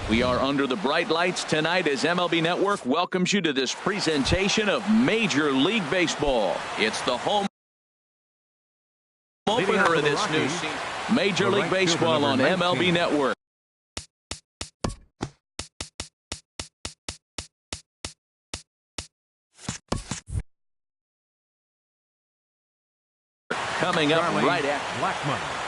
We are under the bright lights tonight as MLB Network welcomes you to this presentation of Major League Baseball. It's the home opener of this new season. Major League Baseball on MLB Network. Coming up right after Blackmon.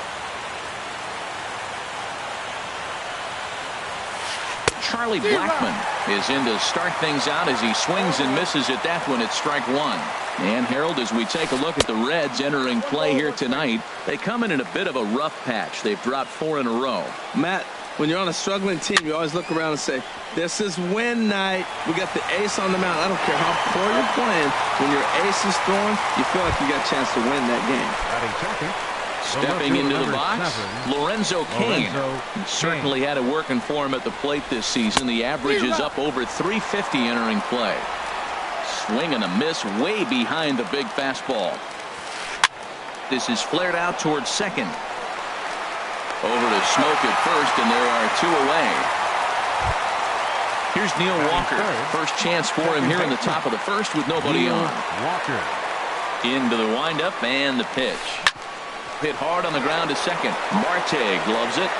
Charlie Blackmon is in to start things out as he swings and misses at that one at strike one. And Harold, as we take a look at the Reds entering play here tonight, they come in a bit of a rough patch. They've dropped 4 in a row. Matt, when you're on a struggling team, you always look around and say, this is win night. We got the ace on the mound. I don't care how poor you're playing. When your ace is throwing, you feel like you got a chance to win that game. Stepping into the box, Lorenzo Cain. Certainly had it working for him at the plate this season. The average is up over 350 entering play. Swing and a miss way behind the big fastball. This is flared out towards second. Over to Smoke at first, and there are 2 away. Here's Neil Walker. First chance for him here in the top of the first with nobody on. Walker. Into the windup and the pitch. Hit hard on the ground to second. Marte gloves it.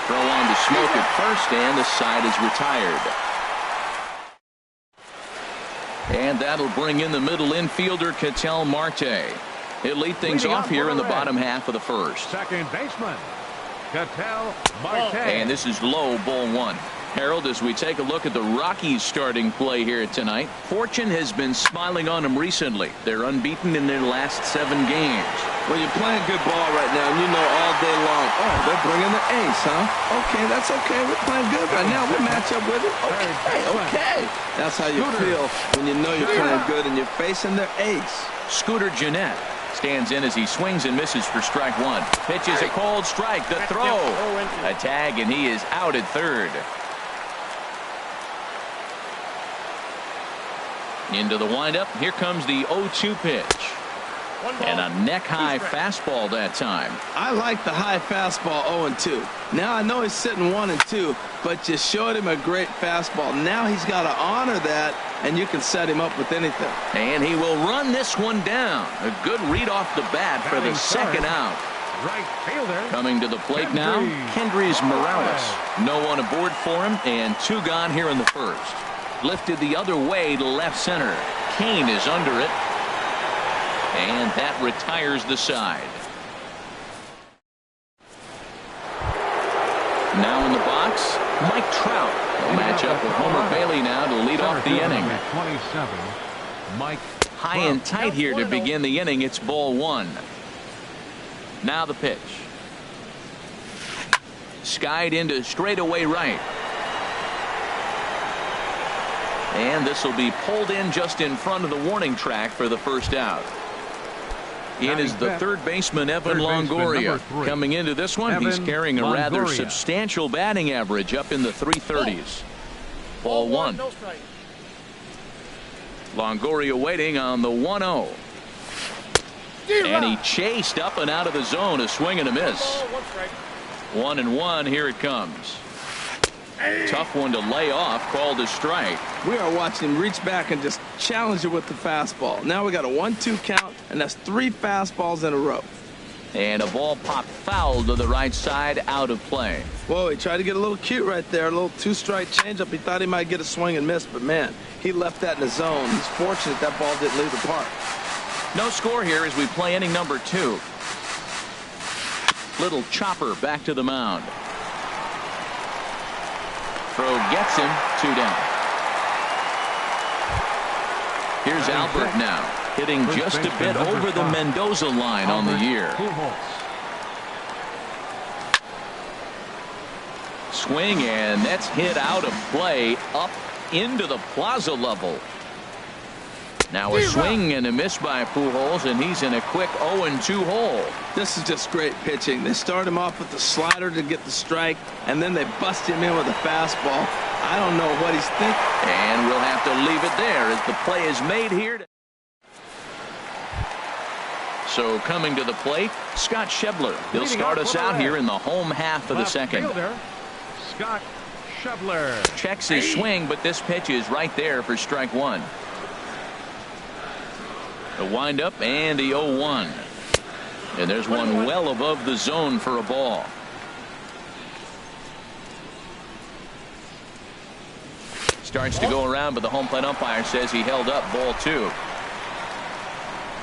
Throw on to Smoke at first, and the side is retired. And that'll bring in the middle infielder, Ketel Marte. He'll lead things off here in the bottom half of the first. Second baseman, Ketel Marte. And this is low, ball 1. Harold, as we take a look at the Rockies starting play here tonight, fortune has been smiling on them recently. They're unbeaten in their last 7 games. Well, you're playing good ball right now, and you know all day long, oh, they're bringing the ace, huh? Okay, that's okay. We're playing good right now. We match up with it. Okay. That's how you feel when you know you're playing good and you're facing their ace. Scooter Gennett stands in as he swings and misses for strike 1. Pitches a cold strike. The throw. A tag, and he is out at third. Into the windup. Here comes the 0-2 pitch. And a neck-high fastball that time. I like the high fastball 0-2. Now I know he's sitting 1-2, but you showed him a great fastball. Now he's got to honor that, and you can set him up with anything. And he will run this one down. A good read off the bat for the second out. Right fielder. Coming to the plate now, Kendrys Morales. No one aboard for him, and 2 gone here in the first. Lifted the other way to left center. Cain is under it. And that retires the side. Now in the box, Mike Trout will match up with Homer Bailey now to lead off the inning. 27, Mike. High and tight here to begin the inning. It's ball 1. Now the pitch. Skied into straightaway right. And this will be pulled in just in front of the warning track for the first out. In is the third baseman, Evan Longoria. Coming into this one, he's carrying a rather substantial batting average up in the 330s. Ball 1. Longoria waiting on the 1-0. And he chased up and out of the zone, a swing and a miss. 1-1, here it comes. Tough one to lay off, called a strike. We are watching him reach back and just challenge it with the fastball. Now we got a 1-2 count, and that's 3 fastballs in a row. And a ball popped foul to the right side, out of play. Whoa, he tried to get a little cute right there, a little 2-strike changeup. He thought he might get a swing and miss, but man, he left that in the zone. He's fortunate that ball didn't leave the park. No score here as we play inning number 2. Little chopper back to the mound. Throw gets him, 2 down. Here's Albert now, hitting just a bit over the Mendoza line on the year. Swing, and that's hit out of play up into the plaza level. Now a swing and a miss by Pujols, and he's in a quick 0-2 hole. This is just great pitching. They start him off with the slider to get the strike, and then they bust him in with a fastball. I don't know what he's thinking. And we'll have to leave it there as the play is made here. So coming to the plate, Scott Schebler. He'll start us out here in the home half of the second. Scott Schebler. Checks his swing, but this pitch is right there for strike one. The windup and the 0-1. And there's one well above the zone for a ball. Starts to go around, but the home plate umpire says he held up, ball two.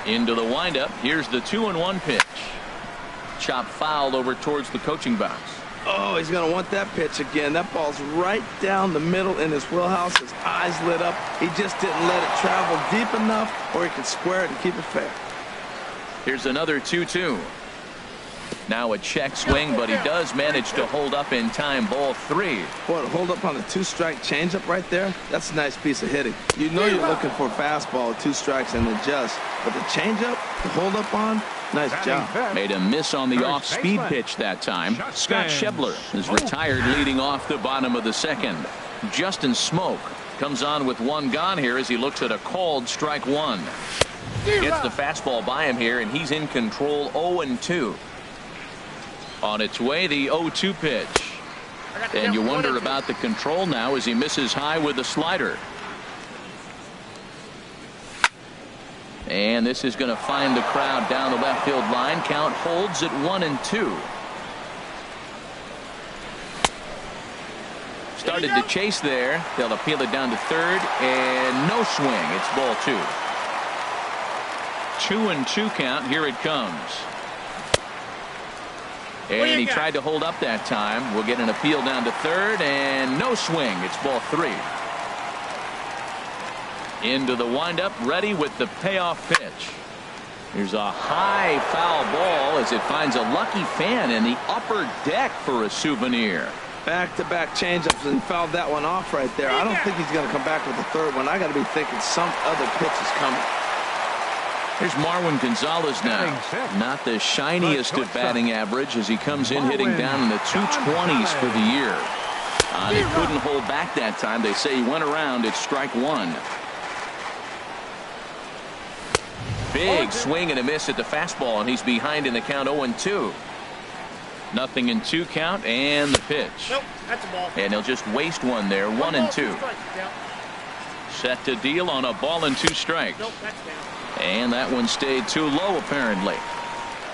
Into the windup. Here's the 2-1 pitch. Chop foul over towards the coaching box. Oh, he's going to want that pitch again. That ball's right down the middle in his wheelhouse. His eyes lit up. He just didn't let it travel deep enough, or he could square it and keep it fair. Here's another 2-2. Now a check swing, but he does manage to hold up in time. Ball three. Boy, to hold up on a two-strike changeup right there, that's a nice piece of hitting. You know you're looking for a fastball with 2 strikes and adjust. But the changeup, to hold up on, nice job. Made a miss on the off-speed pitch that time. Scott Schebler is retired leading off the bottom of the second. Justin Smoke comes on with one gone here as he looks at a called strike one. Gets the fastball by him here, and he's in control. 0-2. On its way, the 0-2 pitch. And you wonder about the control now as he misses high with the slider. And this is going to find the crowd down the left field line. Count holds at 1-2. Started to chase there. They'll appeal it down to third, and no swing. It's ball two. 2-2 count. Here it comes. And he tried to hold up that time. We'll get an appeal down to third, and no swing. It's ball three. Into the windup, ready with the payoff pitch. Here's a high foul ball as it finds a lucky fan in the upper deck for a souvenir. Back-to-back changeups and fouled that one off right there. I don't think he's going to come back with the third one. I got to be thinking some other pitch is coming. Here's Marwin Gonzalez now. Not the shiniest of batting average as he comes in hitting down in the 220s for the year. He couldn't hold back that time. They say he went around. It's strike one. Big swing and a miss at the fastball, and he's behind in the count. 0-2. Nothing in 2 count, and the pitch. Nope, that's a ball. And he'll just waste one there. 1-2. Set to deal on a ball and 2 strikes. Nope, that's down. And that one stayed too low, apparently.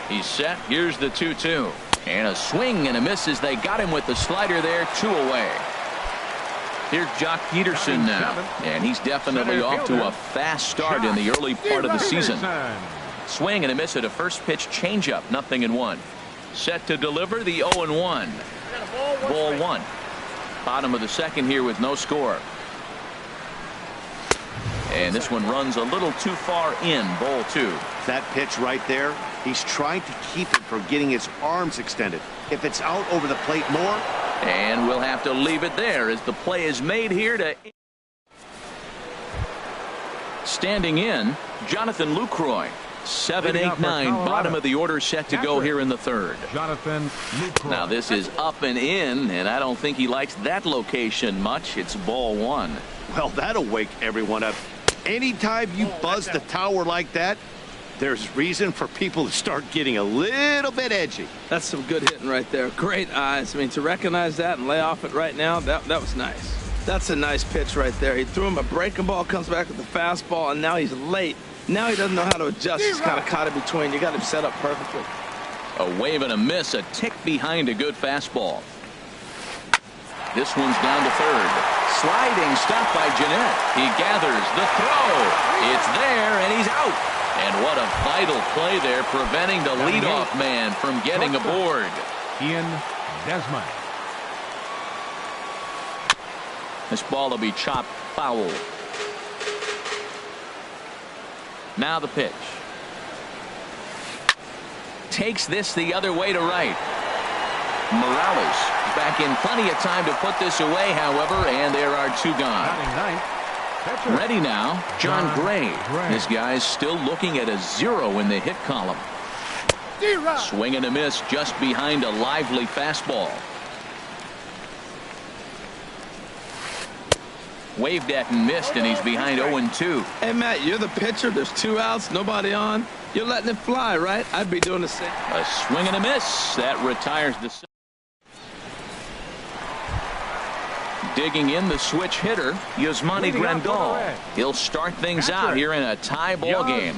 He's set. Here's the 2-2. And a swing and a miss as they got him with the slider there. 2 away. Here's Jock Peterson now. And he's definitely off to a fast start in the early part of the season. Swing and a miss at a first pitch changeup. 0-1. Set to deliver the 0-1. Ball one. Bottom of the second here with no score. And this one runs a little too far in. Ball two. That pitch right there, he's trying to keep it from getting his arms extended. If it's out over the plate more. And we'll have to leave it there as the play is made here to. Standing in, Jonathan Lucroy. 7, 8, 9, bottom of the order set to go here in the third. Jonathan Lucroy. Now this is up and in, and I don't think he likes that location much. It's ball one. Well, that'll wake everyone up. Anytime you buzz the tower like that, there's reason for people to start getting a little bit edgy. That's some good hitting right there. Great eyes. I mean, to recognize that and lay off it right now, that was nice. That's a nice pitch right there. He threw him a breaking ball, comes back with the fastball, and now he's late. Now he doesn't know how to adjust. He's kind of caught in between. You got him set up perfectly. A wave and a miss, a tick behind a good fastball. This one's down to third. Sliding stop by Jeanette. He gathers the throw. It's there, and he's out. And what a vital play there, preventing the leadoff man from getting aboard. Ian Desmond. This ball will be chopped foul. Now the pitch. Takes this the other way to right. Morales back in plenty of time to put this away, however, and there are 2 gone. Ready now, John Gray. This guy's still looking at a 0 in the hit column. Swing and a miss just behind a lively fastball. Waved at and missed, and he's behind 0-2. Hey, Matt, you're the pitcher. There's 2 outs, nobody on. You're letting it fly, right? I'd be doing the same. A swing and a miss. That retires the. Digging in, the switch hitter, Yasmani Grandal. He'll start things out here in a tie ball game.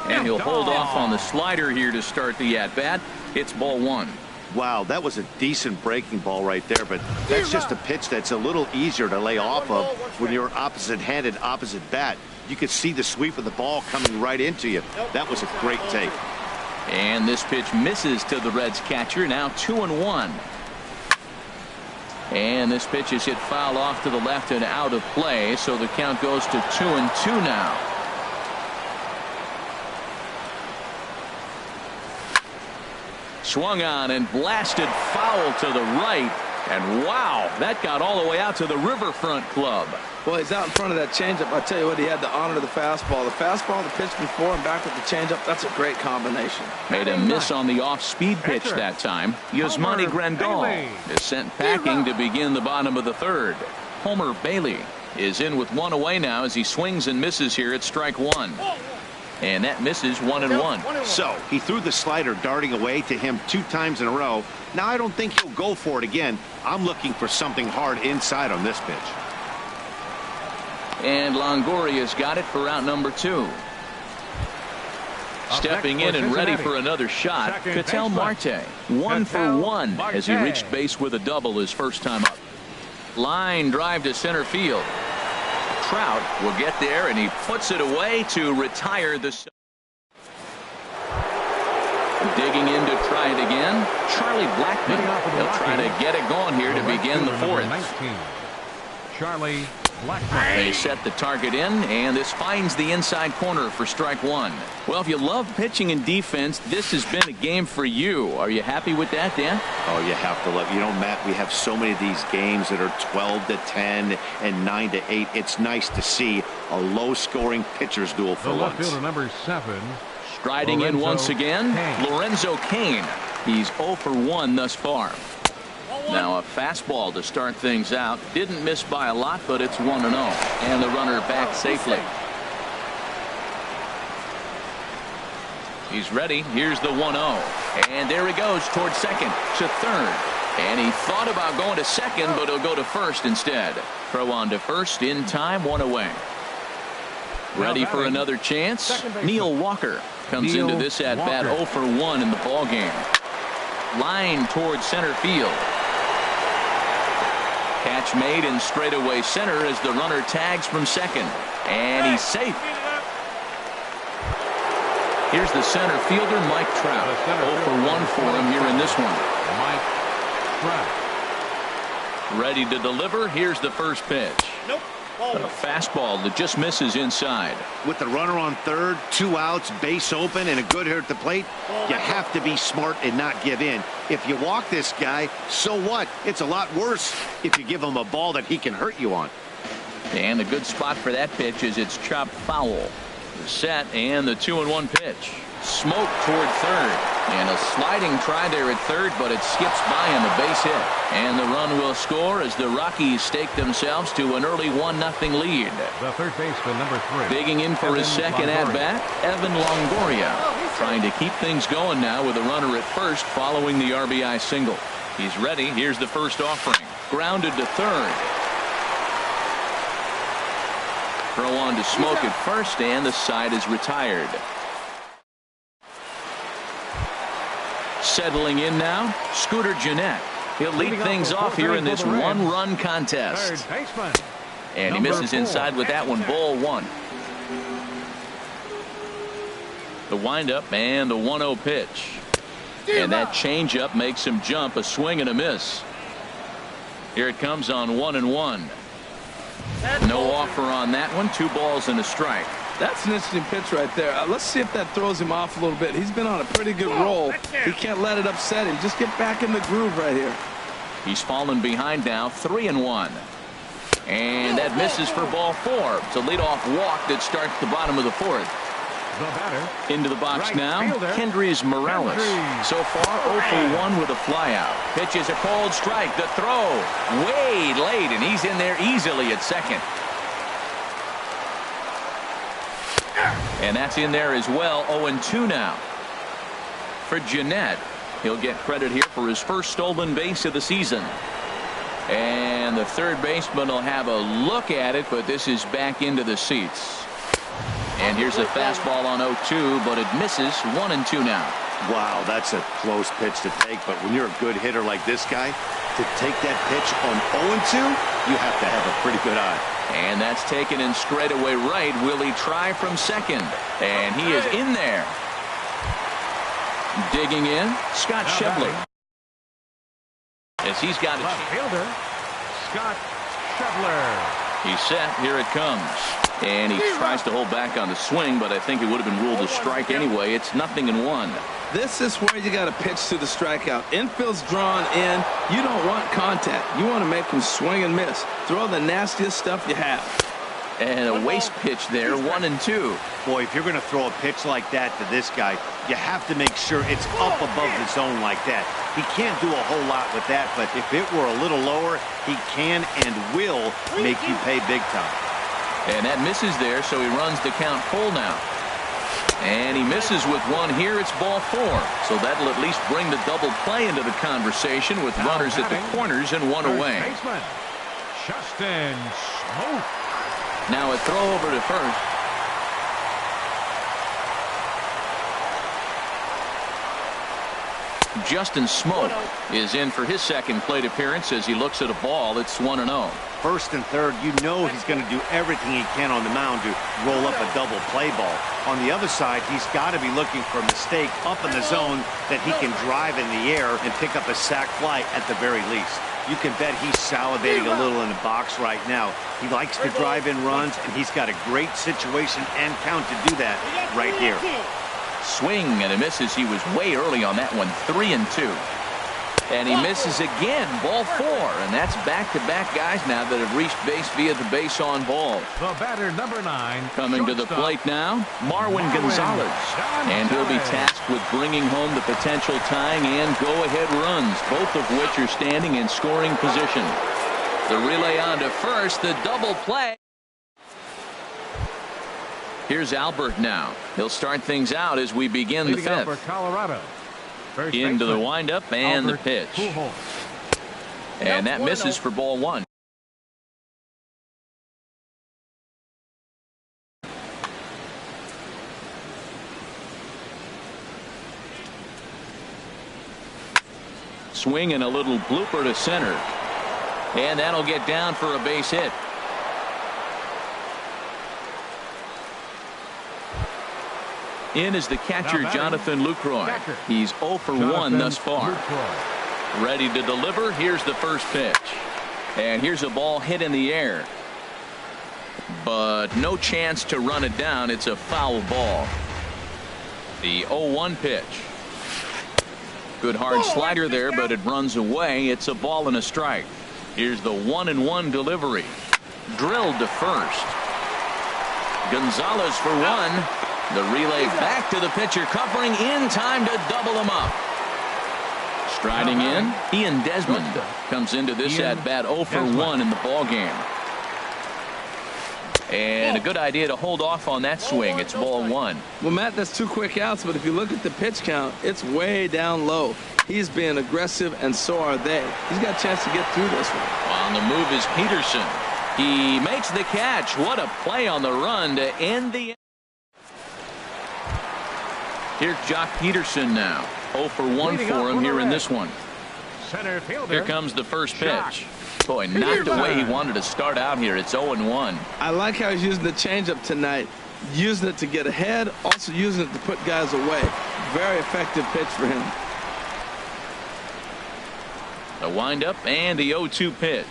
And he'll hold off on the slider here to start the at-bat. It's ball one. Wow, that was a decent breaking ball right there, but that's just a pitch that's a little easier to lay off of when you're opposite-handed, opposite bat. You could see the sweep of the ball coming right into you. That was a great take. And this pitch misses to the Reds catcher. Now 2-1. And this pitch is hit foul off to the left and out of play, so the count goes to 2-2 now. Swung on and blasted foul to the right. And wow, that got all the way out to the Riverfront Club. Well, he's out in front of that changeup. I tell you what, he had to honor the fastball. The fastball, the pitch before, and back with the changeup. That's a great combination. Made a miss on the off-speed pitch that time. Yasmani Grandal is sent packing to begin the bottom of the third. Homer Bailey is in with one away now as he swings and misses here at strike one. And that misses 1-1. So he threw the slider darting away to him 2 times in a row. Now I don't think he'll go for it again. I'm looking for something hard inside on this pitch. And Longoria's got it for out number 2. Stepping in and ready for another shot, Ketel Marte. 1 for 1 as he reached base with a double his first time up. Line drive to center field. Trout will get there, and he puts it away to retire the. Digging in to try it again, Charlie Blackmon. He'll try to get it going here to begin the fourth. Charlie Blackmon. They set the target in, and this finds the inside corner for strike one. Well, if you love pitching and defense, this has been a game for you. Are you happy with that, Dan? Oh, you have to love. You know, Matt, we have so many of these games that are 12-10 and 9-8. It's nice to see a low-scoring pitcher's duel for once. The left fielder, number 7. Striding in once again, Lorenzo Cain. He's 0 for 1 thus far. Now a fastball to start things out. Didn't miss by a lot, but it's 1-0. And the runner back safely. He's ready. Here's the 1-0. And there he goes towards second to third. And he thought about going to second, but he'll go to first instead. Throw on to first in time, 1 away. Ready for another chance. Neil Walker comes into this at bat 0 for 1 in the ball game. Line towards center field. Catch made in straightaway center as the runner tags from second. And he's safe. Here's the center fielder, Mike Trout. 0 for 1 for him here in this one. Mike Trout. Ready to deliver. Here's the first pitch. A fastball that just misses inside. With the runner on third, 2 outs, base open, and a good hitter at the plate, you have to be smart and not give in. If you walk this guy, so what? It's a lot worse if you give him a ball that he can hurt you on. And the good spot for that pitch is it's chopped foul. The set and the 2-1 pitch. Smoke toward third. And a sliding try there at third, but it skips by on the base hit. And the run will score as the Rockies stake themselves to an early 1-0 lead. The third baseman, number 3. Digging in for his second at-bat, Evan Longoria. Trying to keep things going now with a runner at first following the RBI single. He's ready. Here's the first offering. Grounded to third. Throw on to Smoke at first, and the side is retired. Settling in now, Scooter Gennett. He'll lead things off here in this one-run contest. And he misses inside with that one, ball 1. The windup and the 1-0 pitch. And that changeup makes him jump, a swing and a miss. Here it comes on 1-1. No offer on that one. 2 balls and a strike. That's an interesting pitch right there. Let's see if that throws him off a little bit. He's been on a pretty good roll. He can't let it upset him. Just get back in the groove right here. He's fallen behind now, 3-1. And that misses for ball 4. It's a leadoff walk that starts the bottom of the fourth. The batter. Into the box now, Kendrys Morales. So far, 0 for 1 with a flyout. Pitches a cold strike. The throw way late, and he's in there easily at second. And that's in there as well. 0-2 now. For Gennett, he'll get credit here for his first stolen base of the season. And the third baseman will have a look at it, but this is back into the seats. And here's a fastball on 0-2, but it misses. 1-2 now. Wow, that's a close pitch to take, but when you're a good hitter like this guy, to take that pitch on 0-2, you have to have a pretty good eye. And that's taken in straightaway right. Will he try from second? And he is in there. Digging in, Scott Shibley. As he's got a Left fielder, Scott Shevler. He's set. Here it comes. And he tries to hold back on the swing, but I think it would have been ruled a strike anyway. It's 0-1. This is where you got to pitch to the strikeout. Infield's drawn in. You don't want contact. You want to make him swing and miss. Throw the nastiest stuff you have. And a waste pitch there. 1-2. Boy, if you're going to throw a pitch like that to this guy, you have to make sure it's up above the zone like that. He can't do a whole lot with that, but if it were a little lower, he can and will make you pay big time. And that misses there, so he runs the count full now. And he misses with one here. It's ball 4. So that'll at least bring the double play into the conversation with runners at the corners and one away. Baseman, Justin Smoke. Now a throw over to first. Justin Smoke is in for his second plate appearance as he looks at a ball. It's 1-0. First and third, you know he's going to do everything he can on the mound to roll up a double play ball. On the other side, he's got to be looking for a mistake up in the zone that he can drive in the air and pick up a sac fly at the very least. You can bet he's salivating a little in the box right now. He likes to drive in runs, and he's got a great situation and count to do that right here. Swing and a misses. He was way early on that one. 3-2. And he misses again. Ball 4. And that's back-to-back guys now that have reached base via the base on ball. The batter, number 9. Coming to the plate now, Marwin Gonzalez. And he'll be tasked with bringing home the potential tying and go-ahead runs, both of which are standing in scoring position. The relay on to first. The double play. Here's Albert now. He'll start things out as we begin the fifth. For Colorado. First Into the baseman, windup and Albert the pitch. Pujols. And that misses for ball 1. Swing and a little blooper to center. And that'll get down for a base hit. In is the catcher, Jonathan Lucroy. He's 0 for 1 thus far. Ready to deliver. Here's the first pitch. And here's a ball hit in the air. But no chance to run it down. It's a foul ball. The 0-1 pitch. Good hard slider there, but it runs away. It's a ball and a strike. Here's the 1-1 delivery. Drilled to first. Gonzalez for 1. The relay back to the pitcher, covering in time to double him up. Striding in, Ian Desmond comes into this at-bat 0 for 1 in the ballgame. And a good idea to hold off on that swing. It's ball 1. Well, Matt, that's 2 quick outs, but if you look at the pitch count, it's way down low. He's being aggressive, and so are they. He's got a chance to get through this one. On the move is Peterson. He makes the catch. What a play on the run to end the... Here's Jock Peterson now. 0 for 1 for him here in this one. Center fielder. Here comes the first pitch. Boy, not the way he wanted to start out here. It's 0-1. I like how he's using the changeup tonight. Using it to get ahead, also using it to put guys away. Very effective pitch for him. The windup and the 0-2 pitch.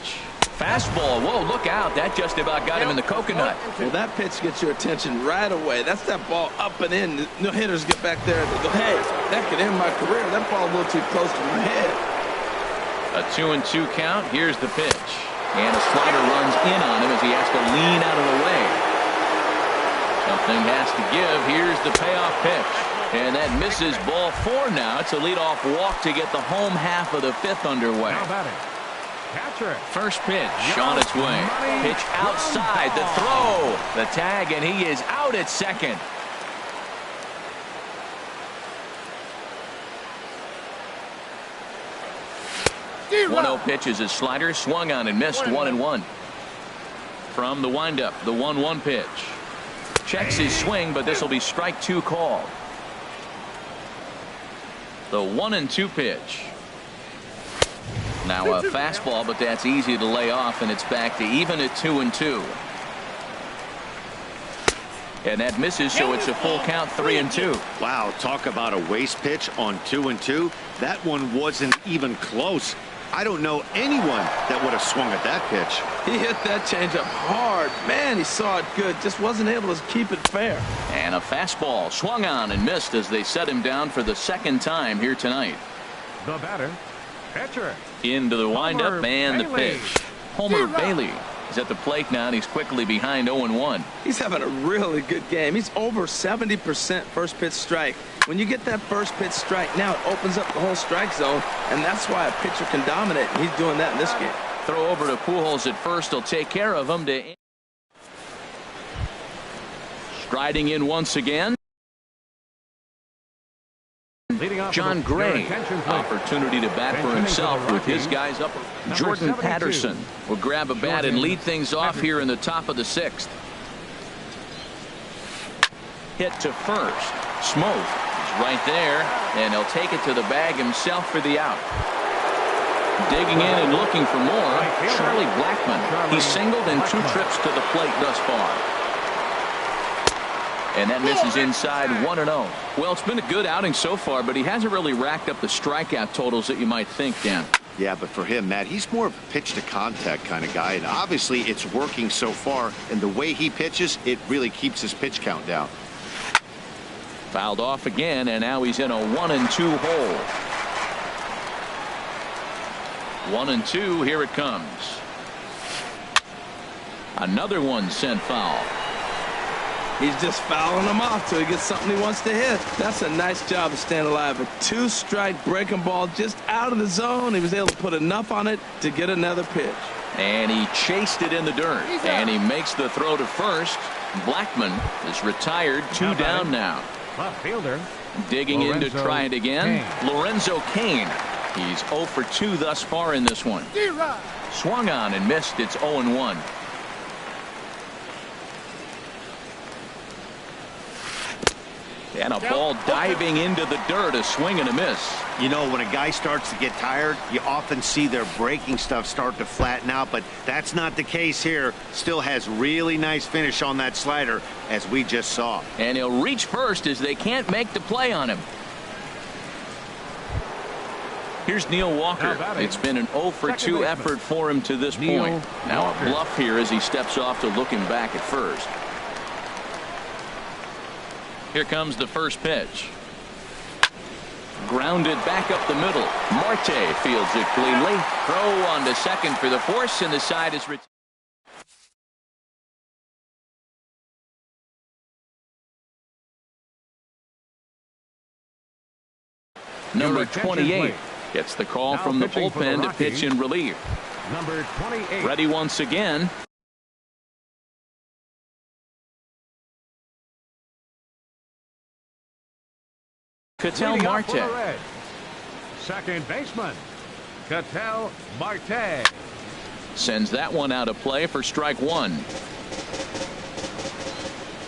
Fastball. Whoa, look out. That just about got him in the coconut. Well, that pitch gets your attention right away. That's that ball up and in. No hitters get back there and go, hey, that could end my career. That ball a little too close to my head. A 2-2 count. Here's the pitch. And a slider runs in on him as he has to lean out of the way. Something has to give. Here's the payoff pitch. And that misses. Ball 4 now. It's a leadoff walk to get the home half of the 5th underway. Catcher. First pitch on its way. Pitch outside. The throw. The tag, and he is out at second. 1-0 pitch is his slider, swung on and missed. 1-1. From the windup, the 1-1 pitch. Checks his swing, but this will be strike 2 called. The 1-2 pitch. Now a fastball, but that's easy to lay off, and it's back to even at 2-2. And that misses, so it's a full count, 3-2. Wow, talk about a waste pitch on 2-2. That one wasn't even close. I don't know anyone that would have swung at that pitch. He hit that changeup hard. Man, he saw it good. Just wasn't able to keep it fair. And a fastball swung on and missed as they set him down for the second time here tonight. The batter, pitcher. Into the windup Homer and the Bailey. pitch. Homer Bailey is at the plate now, and he's quickly behind 0-1. He's having a really good game. He's over 70% first pitch strike. When you get that first pitch strike, now it opens up the whole strike zone, and that's why a pitcher can dominate. And he's doing that in this game. Throw over to Pujols at first. He'll take care of him. Striding in once again. John Gray, opportunity to bat for himself with his guys up. Jordan Patterson will grab a bat and lead things off here in the top of the 6th. Hit to first. Smoke is right there, and he'll take it to the bag himself for the out. Digging in and looking for more, Charlie Blackmon. He's singled in 2 trips to the plate thus far. And that misses inside, 1-0. Well, it's been a good outing so far, but he hasn't really racked up the strikeout totals that you might think, Dan. Yeah, but for him, Matt, he's more of a pitch-to-contact kind of guy, and obviously it's working so far, and the way he pitches, it really keeps his pitch count down. Fouled off again, and now he's in a 1-2 hole. 1-2, here it comes. Another one sent foul. He's just fouling them off till he gets something he wants to hit. That's a nice job of staying alive. A 2-strike breaking ball just out of the zone. He was able to put enough on it to get another pitch. And he chased it in the dirt. And he makes the throw to first. Blackmon is retired, 2 down now. Left fielder. Digging in to Lorenzo try it again. Cain. Lorenzo Cain. He's 0 for 2 thus far in this one. Swung on and missed. It's 0-1. And a ball diving into the dirt, a swing and a miss. You know, when a guy starts to get tired, you often see their breaking stuff start to flatten out, but that's not the case here. Still has really nice finish on that slider, as we just saw. And he'll reach first as they can't make the play on him. Here's Neil Walker. It's been an 0 for 2 effort for him to this point. Now a bluff here as he steps off to look him back at first. Here comes the first pitch. Grounded back up the middle. Marte fields it cleanly. Throw on to second for the force, and the side is retired. Number 28 gets the call from the bullpen to pitch in relief. Number 28. Ready once again. Ketel Marte. Second baseman, Ketel Marte. Sends that one out of play for strike 1.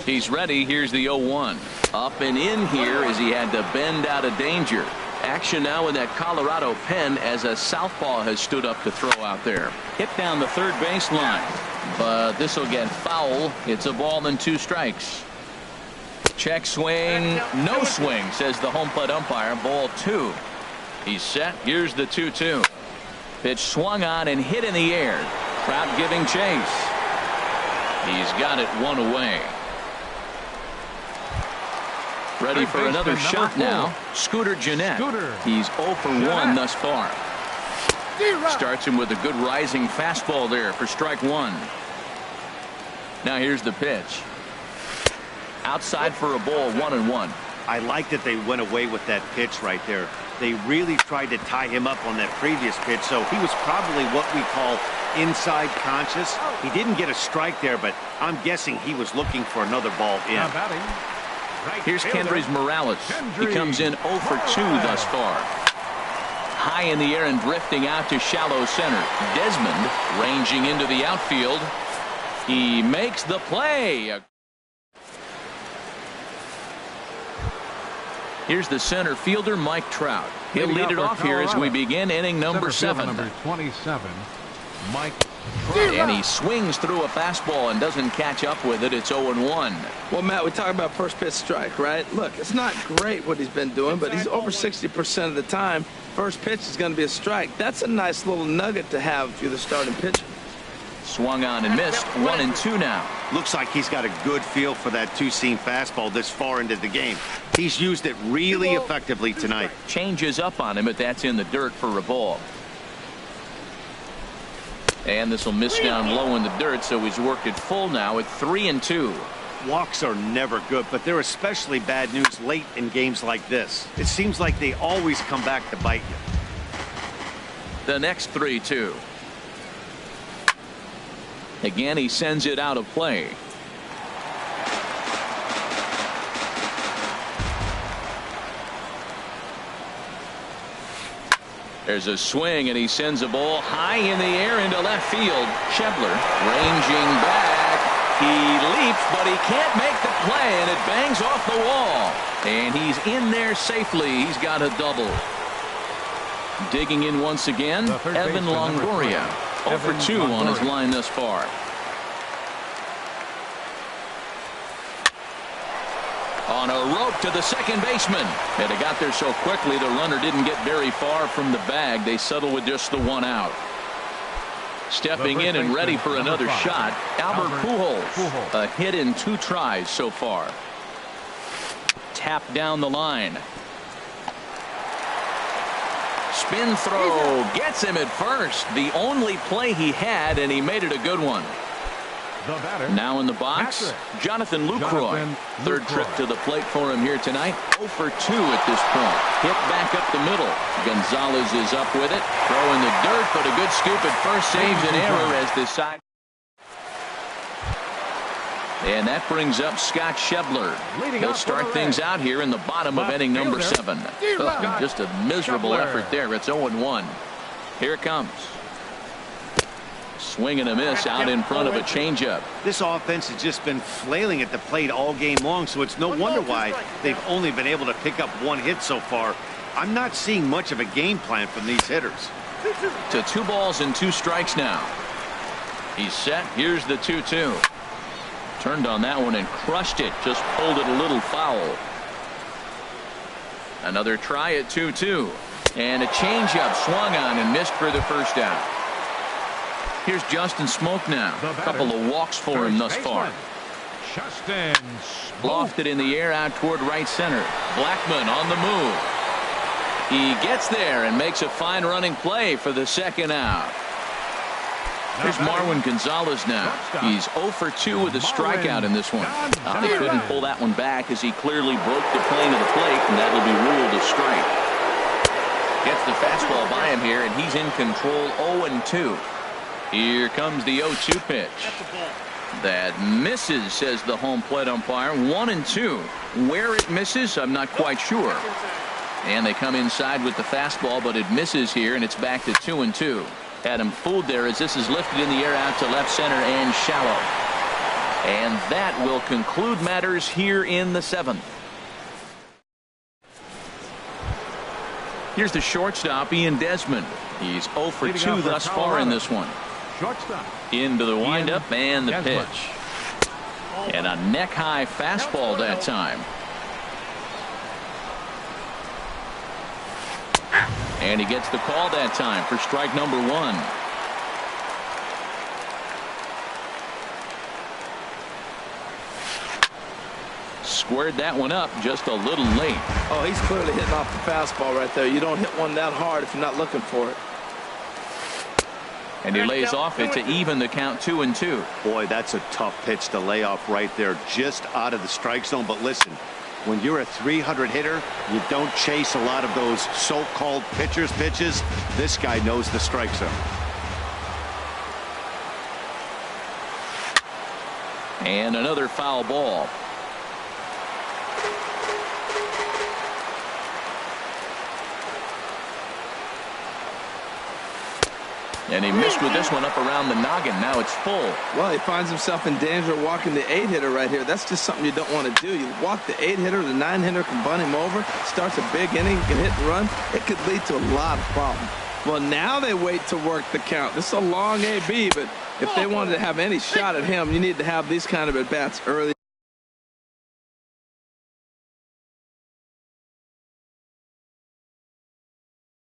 He's ready. Here's the 0-1. Up and in here as he had to bend out of danger. Action now in that Colorado pen as a southpaw has stood up to throw out there. Hit down the third baseline, but this will get foul. It's a ball and 2 strikes. Check swing, no swing, says the home plate umpire. Ball 2. He's set. Here's the 2-2. Pitch swung on and hit in the air. Crowd giving chase. He's got it 1 away. Ready for another shot now. Scooter Gennett. He's 0 for 1 thus far. Starts him with a good rising fastball there for strike 1. Now here's the pitch. Outside for a ball, 1-1. I like that they went away with that pitch right there. They really tried to tie him up on that previous pitch, so he was probably what we call inside conscious. He didn't get a strike there, but I'm guessing he was looking for another ball in. Here's Kendrys Morales. He comes in 0 for 2 thus far. high in the air and drifting out to shallow center. Desmond ranging into the outfield. He makes the play. Here's the center fielder, Mike Trout. He'll lead it off here as we begin inning number 7. Number 27, Mike. And he swings through a fastball and doesn't catch up with it. It's 0-1. Well, Matt, we talk about first pitch strike, right? Look, it's not great what he's been doing, but he's over 60% of the time. First pitch is going to be a strike. That's a nice little nugget to have if you're the starting pitcher. Swung on and missed. 1-2 now. Looks like he's got a good feel for that two-seam fastball this far into the game. He's used it really effectively tonight. Changes up on him, but that's in the dirt for a ball. And this will miss down low in the dirt, so he's worked it full now at 3-2. Walks are never good, but they're especially bad news late in games like this. It seems like they always come back to bite you. The next 3-2. Again, he sends it out of play. There's a swing, and he sends a ball high in the air into left field. Schebler ranging back. He leaps, but he can't make the play, and it bangs off the wall. And he's in there safely. He's got a double. Digging in once again, Evan Longoria. 0-for-2 on his line thus far. On a rope to the second baseman. And it got there so quickly the runner didn't get very far from the bag. They settle with just the one out. Stepping in and ready for another shot, Albert Pujols. A hit in 2 tries so far. Tap down the line. Spin throw gets him at first. The only play he had, and he made it a good one. Now in the box, Jonathan Lucroy. Third trip to the plate for him here tonight. 0-for-2 at this point. Hit back up the middle. Gonzalez is up with it. Throw in the dirt, but a good scoop at first saves an error as this side. And that brings up Scott Schebler. He'll start things out here in the bottom of inning number 7. Just a miserable effort there. It's 0-1. Here it comes. Swing and a miss out in front of a changeup. This offense has just been flailing at the plate all game long, so it's no wonder why they've only been able to pick up 1 hit so far. I'm not seeing much of a game plan from these hitters. To 2 balls and 2 strikes now. He's set. Here's the 2-2. Turned on that one and crushed it. Just pulled it a little foul. Another try at 2-2. And a changeup swung on and missed for the first out. Here's Justin Smoke now. A couple of walks for him thus far. Lofted in the air out toward right center. Blackmon on the move. He gets there and makes a fine running play for the second out. Here's Marwin Gonzalez now. He's 0-for-2 with a strikeout in this one. He couldn't pull that one back as he clearly broke the plane of the plate, and that'll be ruled a strike. Gets the fastball by him here, and he's in control. 0-2. Here comes the 0-2 pitch. That misses, says the home plate umpire. 1-2. Where it misses, I'm not quite sure. And they come inside with the fastball, but it misses here, and it's back to 2-2. Had him fooled there as this is lifted in the air out to left center and shallow. And that will conclude matters here in the 7th. Here's the shortstop, Ian Desmond. He's 0-for-2 thus far in this one. Into the windup and the pitch. And a neck-high fastball that time. And he gets the call that time for strike number 1. Squared that one up just a little late. Oh, he's clearly hitting off the fastball right there. You don't hit one that hard if you're not looking for it. And he lays off it to even the count 2-2. Boy, that's a tough pitch to lay off right there, just out of the strike zone. But listen, when you're a 300 hitter, you don't chase a lot of those so-called pitchers' pitches. This guy knows the strike zone. And another foul ball. And he missed with this one up around the noggin. Now it's full. Well, he finds himself in danger of walking the 8-hitter right here. That's just something you don't want to do. You walk the 8-hitter, the 9-hitter can bunt him over, starts a big inning, can hit and run. It could lead to a lot of problems. Well, now they wait to work the count. This is a long AB, but if they wanted to have any shot at him, you need to have these kind of at-bats early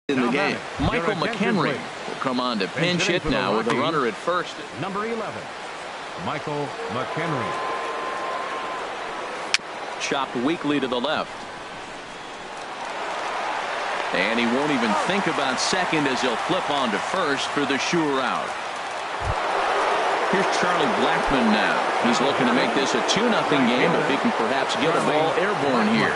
in the game. Michael McHenry will come on to pinch hit now with a runner at first. Number 11, Michael McHenry. Chopped weakly to the left. And he won't even think about second as he'll flip on to first for the sure out. Here's Charlie Blackmon now. He's looking to make this a 2-0 game if he can perhaps get a ball airborne here.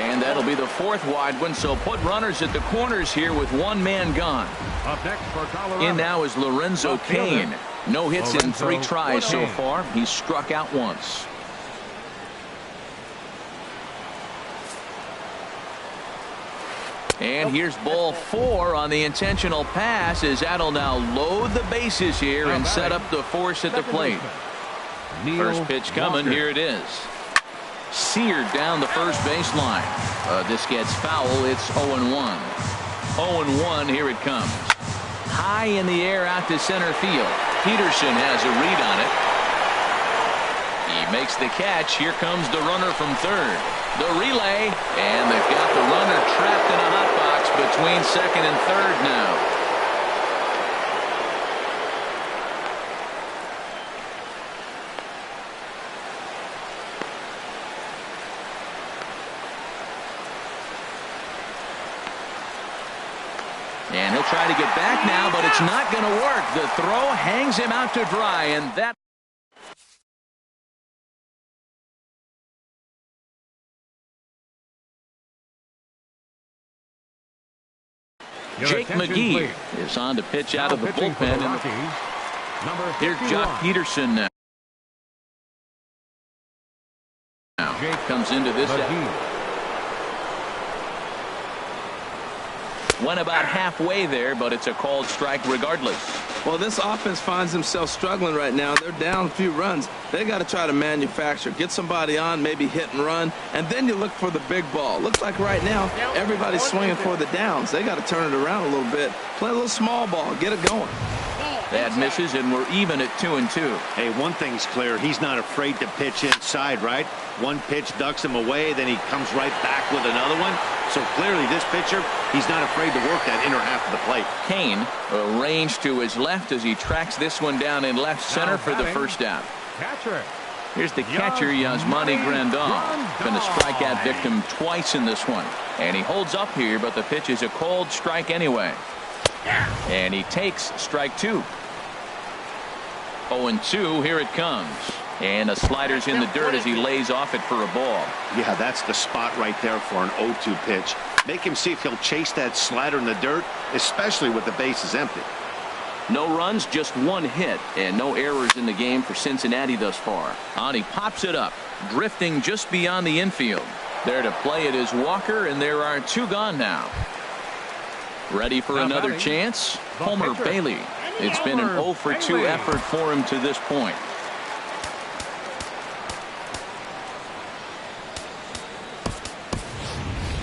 And that'll be the fourth wide one, so put runners at the corners here with one man gone. Up next for Colorado. In now is Lorenzo Cain. No hits in 3 tries so far. He's struck out once. And here's ball 4 on the intentional pass as that'll now load the bases here and set up the force at the plate. First pitch coming. Here it is. Seared down the first baseline. This gets foul. It's 0-1. 0-1. Here it comes. High in the air out to center field. Peterson has a read on it. He makes the catch. Here comes the runner from third. The relay, and they've got the runner trapped in a hot box between second and third now. And he'll try to get back now, but it's not going to work. The throw hangs him out to dry, and that Jake McGee is on to pitch out of the bullpen. Here's Jock Peterson now. Comes into this. Went about halfway there, but it's a called strike regardless. Well, this offense finds themselves struggling right now. They're down a few runs. They got to try to manufacture, get somebody on, maybe hit and run, and then you look for the big ball. Looks like right now everybody's swinging for the downs. They got to turn it around a little bit, play a little small ball, get it going. That misses, and we're even at 2-2. Hey, one thing's clear. He's not afraid to pitch inside, right? One pitch ducks him away, then he comes right back with another one. So clearly this pitcher, he's not afraid to work that inner half of the plate. Cain arranged to his left as he tracks this one down in left center for the first out. Here's the catcher, Yasmani Grandal. Been a strikeout victim twice in this one. And he holds up here, but the pitch is a called strike anyway. And he takes strike 2. 0-2. Here it comes. And a slider's in the dirt as he lays off it for a ball. Yeah, that's the spot right there for an 0-2 pitch. Make him see if he'll chase that slider in the dirt, especially with the bases empty. No runs, just one hit, and no errors in the game for Cincinnati thus far. On he pops it up, drifting just beyond the infield. There to play it is Walker, and there are 2 gone now. Ready for another chance? Homer Bailey. It's been an 0-for-2 effort for him to this point.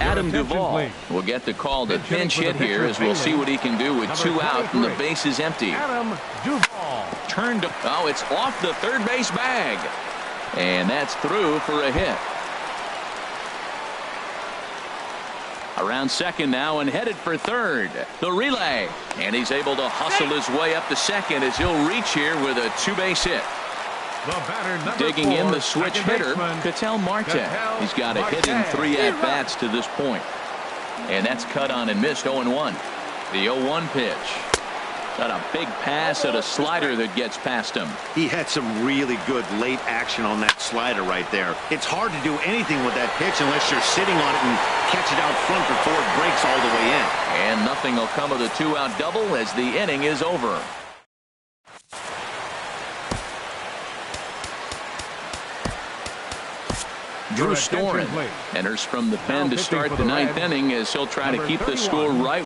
Adam Duvall will get the call to pinch hit here as we'll see what he can do with 2 out and the base is empty. Adam Duvall. Turned to, oh, it's off the third base bag. And that's through for a hit. Around second now and headed for third. The relay. And he's able to hustle his way up to second as he'll reach here with a 2-base hit. Digging in the switch hitter, Ketel Marte. He's got a hit in 3 at-bats to this point. And that's cut on and missed 0-1. The 0-1 pitch. Got a big pass at a slider that gets past him. He had some really good late action on that slider right there. It's hard to do anything with that pitch unless you're sitting on it and catch it out front before it breaks all the way in. And nothing will come of the 2-out double as the inning is over. Drew Storen enters from the pen to start the 9th inning as he'll try to keep the score right.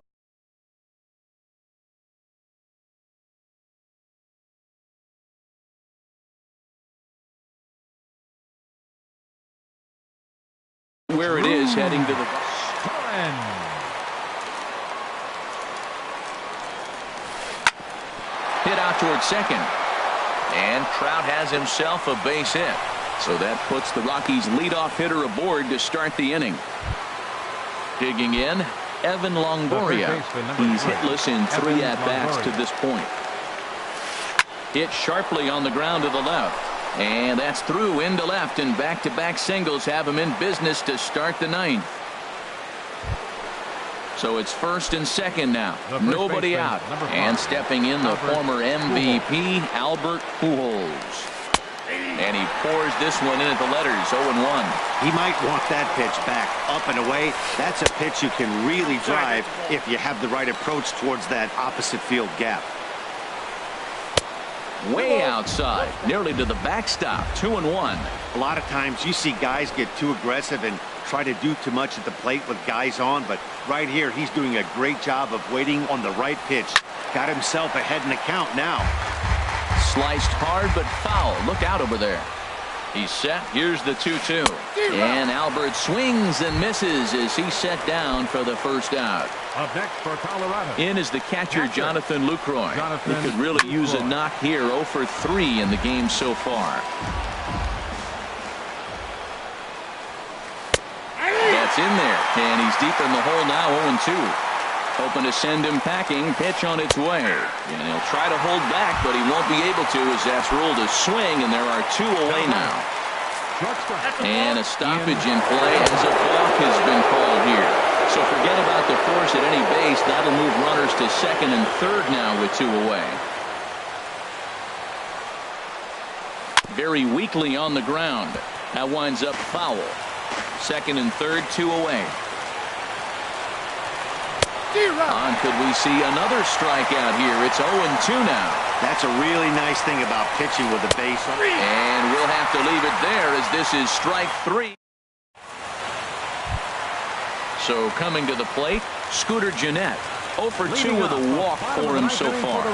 where it is heading to the... Hit out towards second. And Trout has himself a base hit. So that puts the Rockies' leadoff hitter aboard to start the inning. Digging in, Evan Longoria. He's hitless in 3 at-bats to this point. Hit sharply on the ground to the left. And that's through into left, and back-to-back singles have him in business to start the 9th. So it's first and second now. Nobody out. And stepping in, the former MVP, Albert Pujols. And he pours this one in at the letters, 0-1. He might want that pitch back, up and away. That's a pitch you can really drive if you have the right approach towards that opposite field gap. Way outside, nearly to the backstop, 2-1. A lot of times you see guys get too aggressive and try to do too much at the plate with guys on, but right here he's doing a great job of waiting on the right pitch. Got himself ahead in the count now. Sliced hard but foul. Look out over there. He's set. Here's the 2-2. And Albert swings and misses as he's set down for the first out. Up next for Colorado. In is the catcher, Jonathan Lucroy. He could really use a knock here. 0 for 3 in the game so far. That's in there. And he's deep in the hole now, 0-2. Hoping to send him packing. Pitch on its way. And he'll try to hold back, but he won't be able to as that's ruled a swing, and there are 2 away now. And a stoppage in play as a balk has been called here. So forget about the force at any base. That'll move runners to second and third now with 2 away. Very weakly on the ground. That winds up foul. Second and third, 2 away. On, could we see another strikeout here? It's 0-2 now. That's a really nice thing about pitching with a base. And we'll have to leave it there as this is strike 3. So coming to the plate, Scooter Gennett. 0 for 2 with a walk for him so far.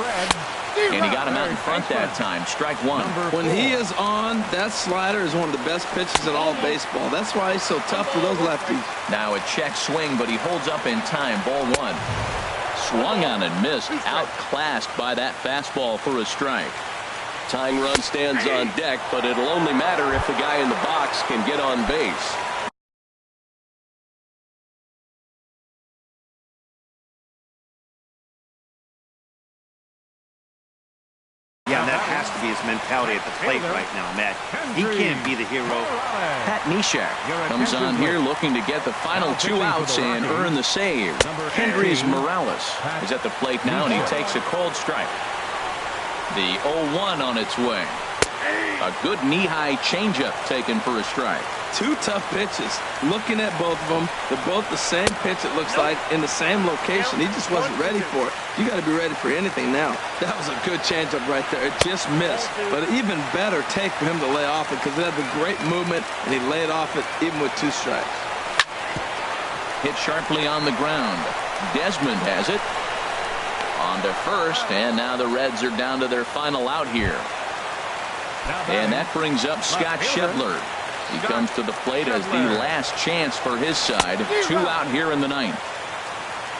And he got him out in front that time. Strike 1. When he is on, that slider is one of the best pitches in all baseball. That's why he's so tough for those lefties. Now a check swing, but he holds up in time. Ball 1. Swung on and missed. Outclassed by that fastball for a strike. Tying run stands on deck, but it'll only matter if the guy in the box can get on base. Yeah, that has to be his mentality at the plate right now, Matt. He can't be the hero. Pat Neshek comes on here looking to get the final 2 outs and earn the save. Kendrys Morales is at the plate now, and he takes a cold strike. The 0-1 on its way. A good knee-high changeup taken for a strike. 2 tough pitches. Looking at both of them, they're both the same pitch, it looks like, in the same location. He just wasn't ready for it. You got to be ready for anything now. That was a good changeup right there. It just missed. But even better take for him to lay off it because it had the great movement, and he laid off it even with 2 strikes. Hit sharply on the ground. Desmond has it. On to first, and now the Reds are down to their final out here. And that brings up Scott Schebler. He comes to the plate as the last chance for his side. 2 out here in the 9th.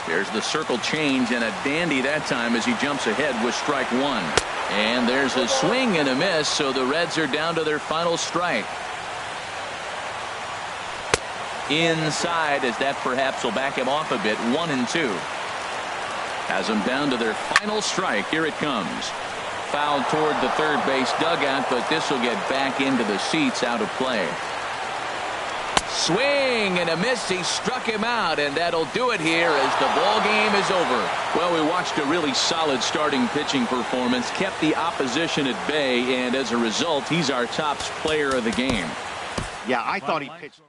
There's the circle change, and a dandy that time as he jumps ahead with strike 1. And there's a swing and a miss, so the Reds are down to their final strike. Inside, as that perhaps will back him off a bit. 1-2. Has them down to their final strike. Here it comes. Fouled toward the third base dugout, but this will get back into the seats, out of play. Swing and a miss. He struck him out, and that'll do it here as the ball game is over. Well, we watched a really solid starting pitching performance, kept the opposition at bay, and as a result, he's our top player of the game. Yeah, I thought he pitched.